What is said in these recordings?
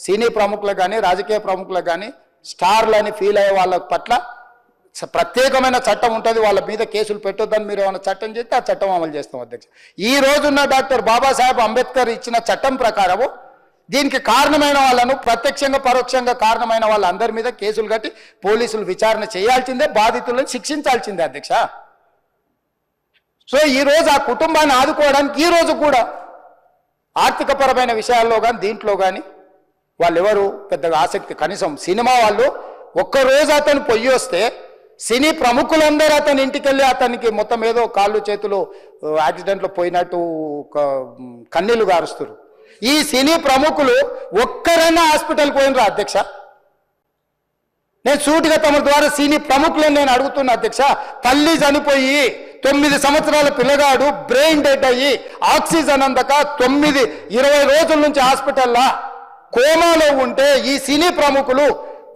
సినీ ప్రముఖులకు కానీ రాజకీయ ప్రముఖులకు కానీ స్టార్లని ఫీల్ అయ్యే వాళ్ళ పట్ల ప్రత్యేకమైన చట్టం ఉంటుంది. వాళ్ళ మీద కేసులు పెట్టొద్దని మీరు ఏమైనా చట్టం చేస్తే ఆ చట్టం అమలు చేస్తాం అధ్యక్ష. ఈ రోజున్న డాక్టర్ బాబాసాహెబ్ అంబేద్కర్ ఇచ్చిన చట్టం ప్రకారము దీనికి కారణమైన వాళ్ళను ప్రత్యక్షంగా పరోక్షంగా కారణమైన వాళ్ళందరి మీద కేసులు కట్టి పోలీసులు విచారణ చేయాల్సిందే, బాధితులను శిక్షించాల్సిందే అధ్యక్ష. సో ఈరోజు ఆ కుటుంబాన్ని ఆదుకోవడానికి ఈరోజు కూడా ఆర్థికపరమైన విషయాల్లో కానీ దీంట్లో కానీ వాళ్ళు ఎవరు పెద్దగా ఆసక్తి, కనీసం సినిమా వాళ్ళు ఒక్కరోజు అతను పొయ్యి వస్తే సినీ ప్రముఖులందరూ అతని ఇంటికి వెళ్ళి అతనికి మొత్తం ఏదో కాళ్ళు చేతులు యాక్సిడెంట్లో పోయినట్టు కన్నీళ్లు గారుస్తారు. ఈ సినీ ప్రముఖులు ఒక్కరైనా హాస్పిటల్కి పోయినరా అధ్యక్ష? నేను సూటిగా తమ ద్వారా సినీ ప్రముఖులను నేను అడుగుతున్నా అధ్యక్ష. తల్లి చనిపోయి 9 సంవత్సరాల పిల్లగాడు బ్రెయిన్ డెడ్ అయ్యి ఆక్సిజన్ అందక 20 రోజుల నుంచి హాస్పిటల్లా కోమాలో ఉంటే ఈ సినీ ప్రముఖులు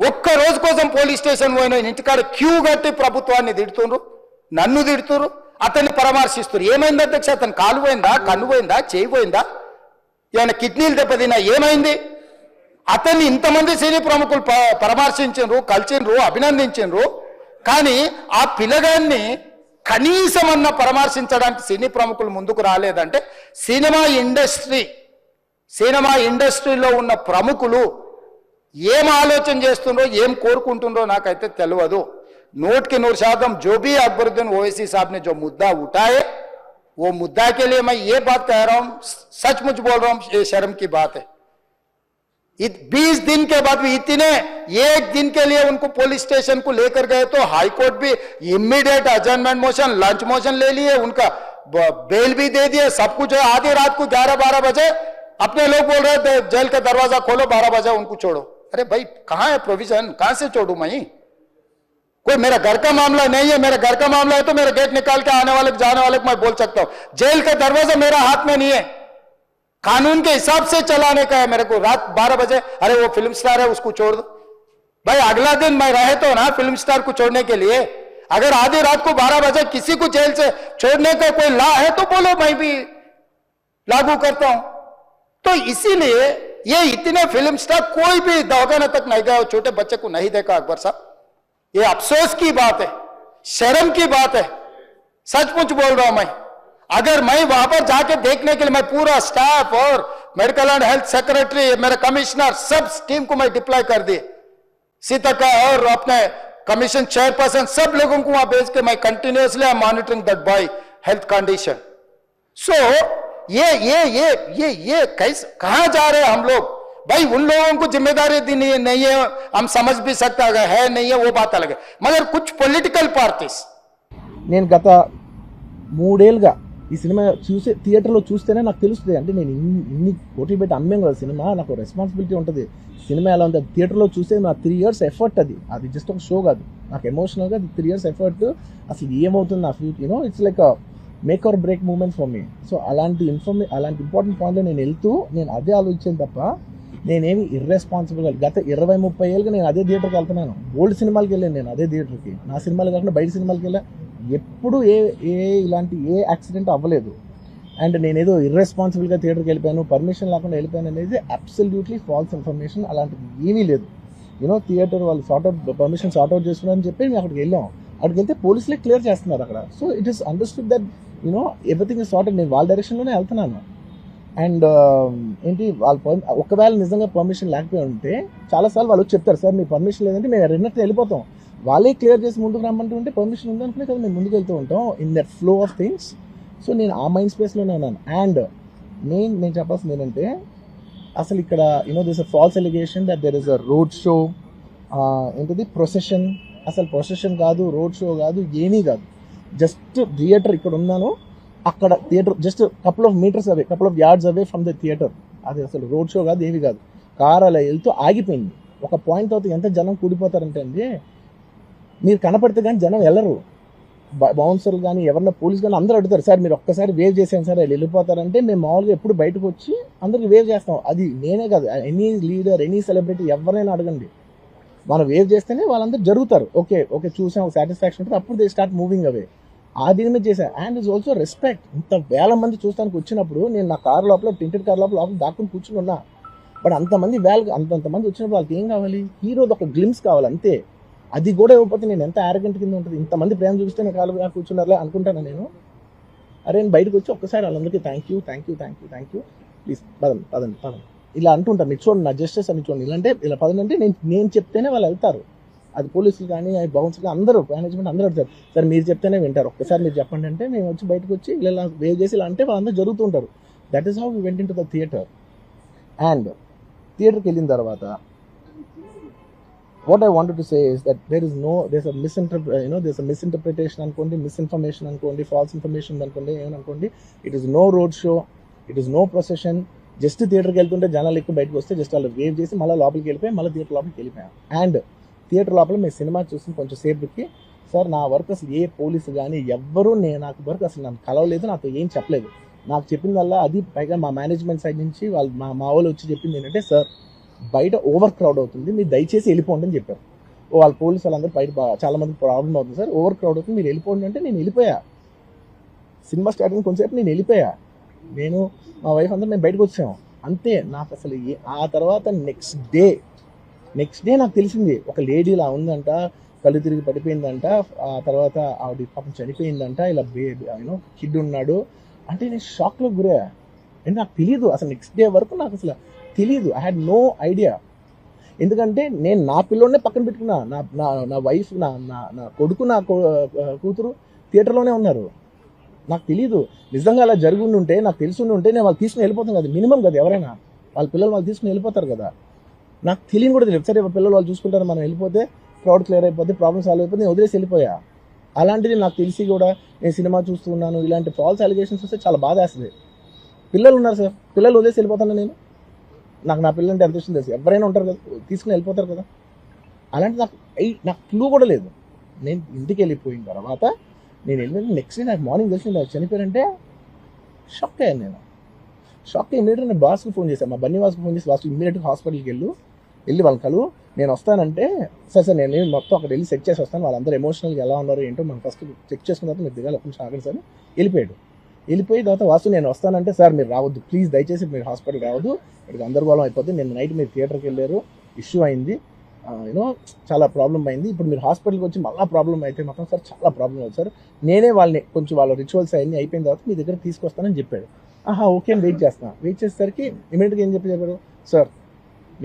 ఒక్క రోజు కోసం పోలీస్ స్టేషన్ పోయిన ఇంటికాడ క్యూ కట్టి ప్రభుత్వాన్ని తిడుతున్నారు, నన్ను తిడుతున్నారు, అతన్ని పరామర్శిస్తారు. ఏమైంది అధ్యక్ష? అతను కాలు పోయిందా, కన్ను పోయిందా, చేయి పోయిందా, ఏమైనా కిడ్నీలు దెబ్బతిన్నా, ఏమైంది? అతన్ని ఇంతమంది సినీ ప్రముఖులు పరామర్శించారు, కలిసిండ్రు, అభినందించారు. కానీ ఆ పిల్లగాన్ని కనీసమన్నా పరామర్శించడానికి సినీ ప్రముఖులు ముందుకు రాలేదంటే సినిమా ఇండస్ట్రీలో ఉన్న ప్రముఖులు ఏం ఆలోచన చేస్తుండ్రో, ఏం కోరుకుంటుండ్రో నాకైతే తెలియదు. 100% जो भी अकबरुद्दीन ओवैसी साहब ने जो मुद्दा उठाए वो मुद्दा के लिए मैं ये बात कह रहा हूं, सचमुच बोल रहा हूं, ये शर्म की बात है. 20 दिन के बाद भी एक दिन के लिए उनको पुलिस स्टेशन को लेकर गए तो हाईकोर्ट भी इमीडिएट अजर्नमेंट मोशन, लंच मोशन ले लिए, उनका बेल भी दे दिए, सब कुछ है. आधी रात को 11-12 बजे अपने लोग बोल रहे थे जेल का दरवाजा खोलो, 12 बजे उनको छोड़ो. अरे भाई कहां है प्रोविजन? कहां से छोड़ू मैं? कोई मेरा घर का मामला नहीं है. मेरा घर का मामला है तो मेरा गेट निकाल के आने वाले जाने वाले को मैं बोल सकता हूं. जेल का दरवाजा मेरा हाथ में नहीं है, कानून के हिसाब से चलाने का है मेरे को. रात 12 बजे अरे वो फिल्म स्टार है उसको छोड़ दो. भाई अगला दिन मैं रहे तो ना फिल्म स्टार को छोड़ने के लिए. अगर आधी रात को 12 बजे किसी को जेल से छोड़ने का कोई लॉ है तो बोलो, मैं भी लागू करता हूं. तो इसीलिए ये इतने फिल्म स्टार कोई भी दवाखाना तक नहीं गया, छोटे बच्चे को नहीं देखा अकबर साहब. ये अफसोस की बात है, शर्म की बात है, सचमुच बोल रहा हूं मैं. अगर मैं वहां पर जाके देखने के लिए मैं पूरा स्टाफ और मेडिकल एंड हेल्थ सेक्रेटरी, मेरे कमिश्नर, सब टीम को मैं डिप्लॉय कर दिए, सीता और अपने कमीशन चेयरपर्सन, सब लोगों को वहां भेज के मैं continuously I'm monitoring that boy health condition. So ये कैसे कहां जा रहे हैं हम लोग? भाई उन लोगों को जिम्मेदारी दी नहीं है, हम समझ भी सकते है, नहीं है वो बात अलग है. मगर कुछ పొలిటికల్ పార్టీస్, నేను గత 3 ఏళ్ళుగా ఈ సినిమా థియేటర్లో చూస్తేనే నాకు తెలుస్తుంది. అంటే నేను ఇన్ని కోట్లు పెట్టి అమ్మాం కదా సినిమా, నాకు రెస్పాన్సిబిలిటీ ఉంటుంది. సినిమా ఎలా ఉంది థియేటర్లో చూస్తే నా 3 years ఎఫర్ట్, అది జస్ట్ ఒక షో కాదు. నాకు ఎమోషనల్గా 3 years ఎఫర్ట్. అసలు ఏమవుతుంది నా future, it's like make or break moment for me. So అలాంటి ఇంపార్టెంట్ పాయింట్లో నేను వెళ్తూ నేను అదే ఆలోచించాను తప్ప నేనేమి ఇర్రెస్పాన్సిబుల్గా గత 20-30 ఏళ్ళుగా నేను అదే థియేటర్కి వెళ్తున్నాను. ఓల్డ్ సినిమాలకి వెళ్ళాను నేను అదే థియేటర్కి, నా సినిమాలు కాకుండా బయట సినిమాలకి వెళ్ళా. ఎప్పుడు ఇలాంటి యాక్సిడెంట్ అవ్వలేదు. అండ్ నేనేదో ఇర్రెస్పాన్సిబుల్గా థియేటర్కి వెళ్ళిపోయాను, పర్మిషన్ లేకుండా వెళ్ళిపోయాను అనేది అబ్సల్యూట్లీ ఫాల్స్ ఇన్ఫర్మేషన్. అలాంటిది ఏమీ లేదు. థియేటర్ వాళ్ళు పర్మిషన్ సార్ట్అవుట్ చేస్తున్నారని చెప్పి మేము అక్కడికి వెళ్ళాం. అక్కడికి వెళ్తే పోలీసులే క్లియర్ చేస్తున్నారు అక్కడ. So it is understood that everything is sorted. నేను వాళ్ళ డైరెక్షన్లోనే వెళ్తున్నాను. అండ్ వాళ్ళు ఒకవేళ నిజంగా పర్మిషన్ లేకపోయి ఉంటే చాలాసార్లు వాళ్ళు చెప్తారు, సార్ మీ పర్మిషన్ లేదంటే మేము రెండింటిని వెళ్ళిపోతాం. వాళ్ళే క్లియర్ చేసి ముందుకు రమ్మంటూ ఉంటే పర్మిషన్ ఉందనుకునే కదా మేము ముందుకు వెళ్తూ ఉంటాం in that flow of things. So నేను ఆ మైండ్ స్పేస్లోనే ఉన్నాను. అండ్ నేను చెప్పాల్సింది ఏంటంటే అసలు ఇక్కడ this a false allegation that there is a road show, procession. అసలు ప్రొసెషన్ కాదు, రోడ్ షో కాదు, ఏమీ కాదు. జస్ట్ థియేటర్ ఇక్కడ ఉన్నాను, అక్కడ theatre just couple of yards away from the theatre. అది అసలు రోడ్ షో కాదు, ఏమీ కాదు. కార్ అలా వెళ్తూ ఆగిపోయింది. ఒక పాయింట్ తర్వాత ఎంత జనం కూడిపోతారంటే అండి, మీరు కనపడితే కానీ జనం వెళ్ళరు. బౌన్సర్లు కానీ ఎవరన్నా పోలీస్ కానీ అందరూ అడుగుతారు, సార్ మీరు ఒక్కసారి వేవ్ చేసాను సార్, వెళ్ళిపోతారంటే మేము మామూలుగా ఎప్పుడు బయటకు వచ్చి అందరికి వేవ్ చేస్తాం. అది నేనే కాదు, ఎనీ లీడర్, ఎనీ సెలబ్రిటీ ఎవరైనా అడగండి, మనం వేవ్ చేస్తేనే వాళ్ళందరూ జరుగుతారు. ఓకే చూసాం, ఒక సాటిస్ఫాక్షన్ ఉంటుంది, అప్పుడు దే స్టార్ట్ మూవింగ్ అవే. ఆ దీని మీద చేశాను. And is also respect. ఇంత వేల మంది చూస్తానికి వచ్చినప్పుడు నేను నా కార్ లోపల, టెంటెడ్ కార్ లోపల దాక్కుని కూర్చుని ఉన్నా. బట్ అంతమంది అంతమంది వచ్చినప్పుడు వాళ్ళకి ఏం కావాలి, హీరోది ఒక గ్లిమ్స్ కావాలి అంతే. అది కూడా ఇవ్వకపోతే నేను ఎంత యారగెంట్ కింద ఉంటుంది. ఇంతమంది ప్రేమ చూపిస్తే నేను కాలు కూర్చున్నారులే అనుకుంటాను నేను. అరే నేను బయటకు వచ్చి ఒక్కసారి వాళ్ళందరికీ థ్యాంక్ యూ ప్లీజ్ పదండి ఇలా అంటుంటాను. మీరు చూడండి, నా జస్టిస్ అని చూడండి, ఇలాంటే ఇలా పదండి అంటే నేను చెప్తేనే వాళ్ళు వెళ్తారు. అది పోలీసులు కానీ బౌన్సర్లు అందరూ మేనేజ్మెంట్ అందరూ అడుగుతారు, సార్ మీరు చెప్తేనే వింటారు, ఒక్కసారి మీరు చెప్పండి అంటే నేను వచ్చి బయటకు వచ్చి ఇలా వేవ్ చేసి ఇలా అంటే వాళ్ళందరూ జరుగుతుంటారు. That is how we went into the theatre. And థియేటర్కి వెళ్ళిన తర్వాత what I wanted to say is that there's a misinterpretation అనుకోండి, misinformation అనుకోండి, false information అనుకోండి, ఏమనుకోండి, it is no road show, it is no procession. Just థియేటర్కి వెళ్తుంటే జనాలు ఎక్కువ బయటకు వస్తే జస్ట్ వాళ్ళు వేవ్ చేసి మళ్ళీ లోపలికి వెళ్ళిపోయి మళ్ళీ థియేటర్ లోపలికి వెళ్ళిపోయాం. అండ్ థియేటర్ లోపల మేము సినిమా చూసి కొంచెం సేపుకి సార్ నా వర్క్ అసలు ఏ పోలీసు కానీ ఎవ్వరూ నాకు వర్క్ అసలు నన్ను కలవలేదు, నాతో ఏం చెప్పలేదు. నాకు చెప్పిందల్లా అది పైగా మా మేనేజ్మెంట్ సైడ్ నుంచి వాళ్ళు మా వాళ్ళు వచ్చి చెప్పింది ఏంటంటే, సార్ బయట ఓవర్ క్రౌడ్ అవుతుంది, మీరు దయచేసి వెళ్ళిపోండి అని చెప్పారు. వాళ్ళ పోలీసు వాళ్ళందరూ బయట చాలా మంది ప్రాబ్లం అవుతుంది సార్, ఓవర్ క్రౌడ్ అవుతుంది, మీరు వెళ్ళిపోండి అంటే నేను వెళ్ళిపోయా. సినిమా స్టార్టింగ్ కొంచెంసేపు నేను వెళ్ళిపోయా. నేను మా వైఫ్ అందరూ మేము బయటకు వచ్చాము అంతే. నాకు అసలు ఆ తర్వాత నెక్స్ట్ డే నాకు తెలిసింది ఒక లేడీ ఇలా ఉందంట, కళ్ళు తిరిగి పడిపోయిందంట, ఆ తర్వాత ఆవిడ పాపం చనిపోయిందంట, ఇలా కిడ్ ఉన్నాడు అంటే నేను షాక్లో గురయ్యా. అంటే నాకు తెలియదు అసలు, నెక్స్ట్ డే వరకు నాకు అసలు తెలీదు. I had no idea. ఎందుకంటే నేను నా పిల్లోనే పక్కన పెట్టుకున్నా, నా వైఫ్ నా కొడుకు నా కూతురు థియేటర్లోనే ఉన్నారు. నాకు తెలీదు. నిజంగా అలా జరిగి ఉంటే నాకు తెలిసి ఉంటే నేను వాళ్ళు తీసుకుని వెళ్ళిపోతాను కదా, మినిమం కదా, ఎవరైనా వాళ్ళ పిల్లలు వాళ్ళు తీసుకుని వెళ్ళిపోతారు కదా. నాకు తెలియని కూడా తెలియదు. సరే పిల్లలు వాళ్ళు చూసుకుంటారు, మనం వెళ్ళిపోతే క్రౌడ్ క్లియర్ అయిపోతే ప్రాబ్లమ్ సాల్వ్ అయిపోతే నేను వదిలేసి వెళ్ళిపోయా. అలాంటిది నాకు తెలిసి కూడా నేను సినిమా చూస్తున్నాను, ఇలాంటి ఫాల్స్ అలిగేషన్స్ వస్తే చాలా బాధ వేస్తుంది. పిల్లలు ఉన్నారు సార్, పిల్లలు వదిలేసి వెళ్ళిపోతాను నేను. నాకు నా పిల్లలంటే ఎంత ఇష్టం తెలుసు, ఎవరైనా ఉంటారు కదా తీసుకుని వెళ్ళిపోతారు కదా. అలాంటి నాకు క్లూ కూడా లేదు. నేను ఇంటికి వెళ్ళిపోయిన తర్వాత నేను వెళ్ళిన నెక్స్ట్ డే నాకు మార్నింగ్ తెలిసింది నాకు చనిపోయారంటే షాక్ అయ్యాను నేను. షాక్ అయ్యి ఇమీడియట్గా నేను బాస్కి ఫోన్ చేశాను, మా బన్నీ బాస్కి ఫోన్ చేసి బాస్కి ఇమీడియట్గా హాస్పిటల్కి వెళ్ళి వాళ్ళ కలు నేను వస్తానంటే సార్ నేను మొత్తం అక్కడ వెళ్ళి చెక్ చేసి వస్తాను, వాళ్ళందరూ ఎమోషనల్గా ఎలా ఉన్నారో ఏంటో మనం ఫస్ట్ చెక్ చేసుకున్న తర్వాత మీరు దిగాలి కొంచెం ఆగండి సార్. వెళ్ళిపోయిన తర్వాత వాసు నేను వస్తానంటే సార్ మీరు రావద్దు ప్లీజ్, దయచేసి మీరు హాస్పిటల్ రావద్దు, ఇక్కడ గందరగోళం అయిపోద్ది, నేను నైట్ మీరు థియేటర్కి వెళ్ళారు, ఇష్యూ అయింది, చాలా ప్రాబ్లం అయింది, ఇప్పుడు మీరు హాస్పిటల్కి వచ్చి మళ్ళీ ప్రాబ్లం అయితే మాత్రం సార్ చాలా ప్రాబ్లం అవుతుంది సార్, నేనే వాళ్ళని కొంచెం వాళ్ళ రిచువల్స్ అన్నీ అయిపోయిన తర్వాత మీ దగ్గర తీసుకొస్తానని చెప్పాడు. ఓకే అని వెయిట్ చేసేసరికి ఇమీడియట్గా ఏం చెప్పారు, సార్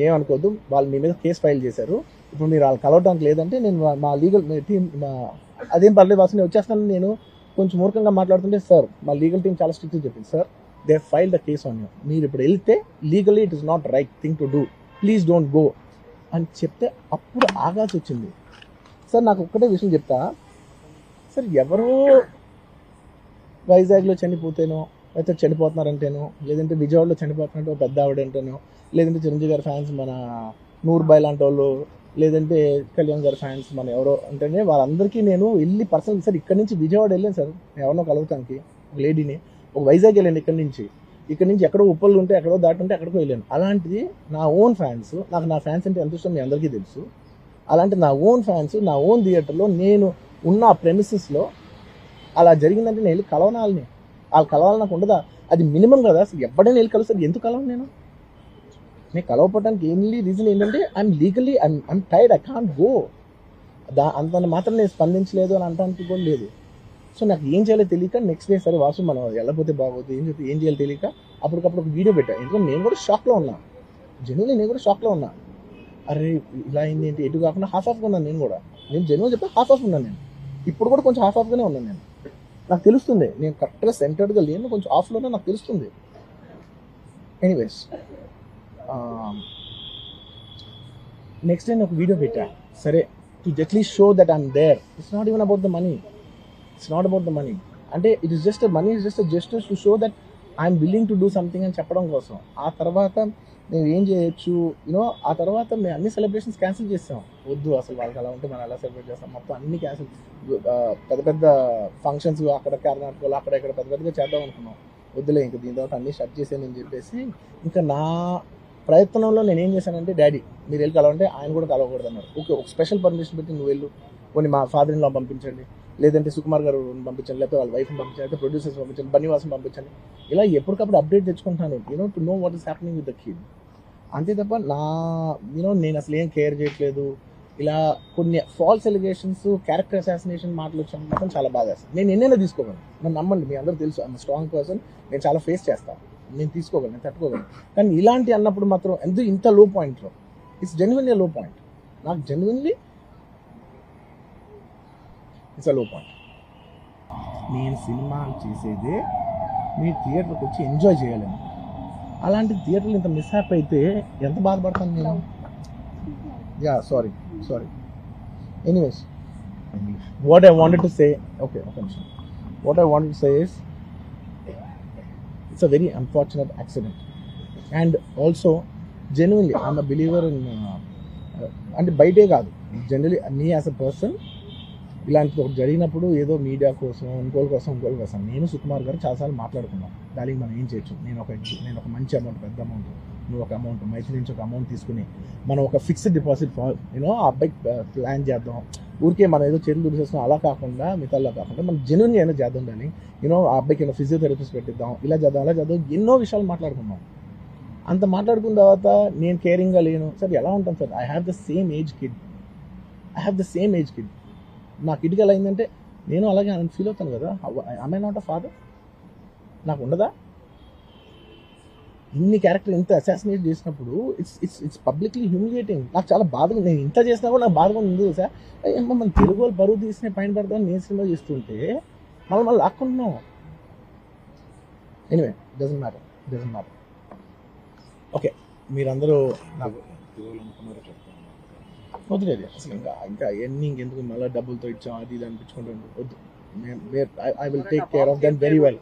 ఏమనుకోవద్దు, వాళ్ళు మీ మీద కేసు ఫైల్ చేశారు, ఇప్పుడు మీరు వాళ్ళు కలవడానికి లేదంటే నేను మా లీగల్ టీం అదేం పర్లేదు వాసు నేను వచ్చేస్తాను. నేను కొంచెం మూర్ఖంగా మాట్లాడుతుంటే సార్ మా లీగల్ టీం చాలా స్ట్రిక్ట్గా చెప్పింది, sir they file the case on you, మీరు ఇప్పుడు వెళ్తే legally it is not right thing to do, please don't go అని చెప్తే అప్పుడు ఆగాల్సి వచ్చింది. సార్ నాకు ఒక్కటే విషయం చెప్తా సార్, ఎవరో వైజాగ్లో చనిపోతేనో లేకపోతే చనిపోతున్నారంటేనో, లేదంటే విజయవాడలో చనిపోతున్నట్టు పెద్ద ఆవిడంటేనో, లేదంటే చిరంజీవి గారి ఫ్యాన్స్ మన నూర్బాయ్ లాంటి వాళ్ళు, లేదంటే కళ్యాణ్ గారి ఫ్యాన్స్ మన ఎవరో అంటేనే వాళ్ళందరికీ నేను వెళ్ళి పర్సనల్ సార్ ఇక్కడ నుంచి విజయవాడ వెళ్ళాను సార్ ఎవరినో కలవటానికి, ఒక లేడీని, ఒక వైజాగ్ వెళ్ళాను ఇక్కడ నుంచి ఎక్కడో ఉప్పలు ఉంటే ఎక్కడో దాటుంటే ఎక్కడికో వెళ్ళాను. అలాంటిది నా ఓన్ ఫ్యాన్స్, నాకు నా ఫ్యాన్స్ అంటే ఎంత ఇష్టం మీ అందరికీ తెలుసు, అలాంటి నా ఓన్ ఫ్యాన్స్ నా ఓన్ థియేటర్లో నేను ఉన్న ప్రెమిసెస్లో అలా జరిగిందంటే నేను వెళ్ళి కలవనాలని, వాళ్ళు కలవాలి నాకు ఉండదా, అది మినిమం కదా. అసలు ఎవడైనా వెళ్ళి కలుస్తారు, ఎందుకు కలవను నేను కలవపడడానికి ఏంటి రీజన్ ఏంటంటే I'm legally I'm tired, I can't go. అంత మాత్రం నేను స్పందించలేదు అని అనడానికి కూడా లేదు. సో నాకు ఏం చేయాలో తెలియక నెక్స్ట్ డే సరే వాసు మనం వెళ్ళకపోతే బాగోదు, ఏం చేయాలో తెలియక అప్పటికప్పుడు ఒక వీడియో పెట్టా. ఎందుకంటే నేను కూడా షాక్లో ఉన్నా, జెన్యున్లీ నేను కూడా షాక్లో ఉన్నా. అరే ఇలా అయింది ఏంటి, ఎటు కాకుండా హాఫ్ ఆఫ్గా ఉన్నాను నేను జెన్యున్ చెప్పి హాఫ్ ఆఫ్ ఉన్నాను నేను, ఇప్పుడు కూడా కొంచెం హాఫ్ ఆఫ్గానే ఉన్నాను నేను. నాకు తెలుస్తుంది నేను కరెక్ట్గా సెంటర్డ్గా లేను, కొంచెం ఆఫ్లోనే నాకు తెలుస్తుంది. ఎనీవేస్ నెక్స్ట్ డే నేను ఒక వీడియో పెట్టా, సరే to at least show that I'm there, it's not even about the money, అంటే it is just money is just justice to show that I'm willing to do something అని చెప్పడం కోసం. ఆ తర్వాత మేము ఏం చేయొచ్చు ఆ తర్వాత మేము అన్ని సెలబ్రేషన్స్ క్యాన్సిల్ చేస్తాం, వద్దు అసలు వాళ్ళకి అలా ఉంటే మనం ఎలా సెలబ్రేట్ చేస్తాం, మొత్తం అన్ని క్యాన్సిల్, పెద్ద ఫంక్షన్స్ అక్కడ కర్ణాటకలో అక్కడ పెద్దగా చేద్దాం అనుకున్నాం, వద్దులే ఇంకా దీని తర్వాత అన్ని షట్ చేసానని చెప్పేసి ఇంకా నా ప్రయత్నంలో నేను ఏం చేశానంటే, డాడీ మీరు వెళ్ళి కలవంటే ఆయన కూడా కలవకూడదు అన్నారు. ఓకే ఒక స్పెషల్ పర్మిషన్ పెట్టి నువ్వు వెళ్ళు, కొన్ని మా ఫాదర్ ఇన్ లా పంపించండి, లేదంటే సుకుమార్ గారు పంపించండి, లేకపోతే వాళ్ళ వైఫ్ని పంపించండి, లేకపోతే ప్రొడ్యూసర్స్ పంపించండి, బన్నీవాసం పంపించండి, ఇలా ఎప్పటికప్పుడు అప్డేట్ తెచ్చుకుంటున్నాను to know what is happening with the kid. అంతే తప్ప నేను అసలు ఏం కేర్ చేయట్లేదు, ఇలా కొన్ని ఫాల్స్ ఎలిగేషన్స్, క్యారెక్టర్ అసాసినేషన్ మాటలు వచ్చాను మాత్రం చాలా బాగా చేస్తాను. నేను ఎన్నైనా తీసుకోగలను, నన్ను నమ్మండి, మీ అందరూ తెలుసు, ఐఎమ్ స్ట్రాంగ్ పర్సన్, నేను చాలా ఫేస్ చేస్తాను, నేను తీసుకోగలను, నేను తట్టుకోగలను. కానీ ఇలాంటి అన్నప్పుడు మాత్రం ఇంత లో పాయింట్లో, ఇట్స్ జెన్యున్లీ లో పాయింట్, నాకు జెన్యున్లీ ఇట్స్ అ లో పాయింట్. నేను సినిమా చేసేదే మీ థియేటర్కి వచ్చి ఎంజాయ్ చేయాలని, అలాంటి థియేటర్లు ఇంత మిస్హ్యాప్ అయితే ఎంత బాధపడతాను నేను. Yeah sorry. Anyways, what I wanted to say, okay ఒక నిమిషం, what I wanted to say is it's a very unfortunate accident. And also genuinely I'm a believer in, అంటే బయటే కాదు, generally me as a person ఇలాంటిది ఒకటి జరిగినప్పుడు ఏదో media కోసం ఇంకోటి కోసం నేను సుకుమార్ గారు చాలాసార్లు మాట్లాడుకున్నాను, దానికి మనం ఏం చేయొచ్చు, నేను ఒక మంచి అమౌంట్, పెద్ద అమౌంట్, నువ్వు ఒక అమౌంట్, మైత్రి నుంచి ఒక అమౌంట్ తీసుకుని మనం ఒక ఫిక్స్డ్ డిపాజిట్ ఆ అబ్బాయికి ప్లాన్ చేద్దాం, ఊరికే మనం ఏదో చేతులు దూసేస్తున్నాం అలా కాకుండా, మిగతాలా కాకుండా మనం జెన్యున్గా ఏమైనా చేద్దాం, కానీ ఆ అబ్బాయికి ఏమైనా ఫిజియోథెరపిస్ట్ పెట్టిద్దాం, ఇలా చేద్దాం, ఎన్నో విషయాలు మాట్లాడుకున్నాం. అంత మాట్లాడుకున్న తర్వాత నేను కేరింగ్గా లేను సార్, ఎలా ఉంటాను sir? I have the same age kid, నా కిడ్కి ఎలా అయిందంటే నేను అలాగే ఫీల్ అవుతాను కదా, ఐ నాట్ అ ఫాదర్, నాకు ఉండదా? ఇన్ని క్యారెక్టర్ ఇంత అసాసినేట్ చేసినప్పుడు ఇట్స్ పబ్లిక్లీ హ్యూమిలియేటింగ్. నాకు చాలా బాధగా, నేను ఇంత చేసినా కూడా నాకు బాధగా ఉంది సార్. మన తెలుగు వాళ్ళు బరువు తీసిన పైన పడతామని నేను సినిమా చేస్తుంటే మళ్ళీ లాక్కుంటున్నాం. Anyway, doesn't matter. ఓకే, మీరందరూ నాకు వదిలేదు అసలు, ఇంకా ఎన్ని ఇంకెందుకు మళ్ళీ డబ్బులతో ఇచ్చాం అది ఇది అనిపించుకుంటాను, వద్దు. I will take care of them very well.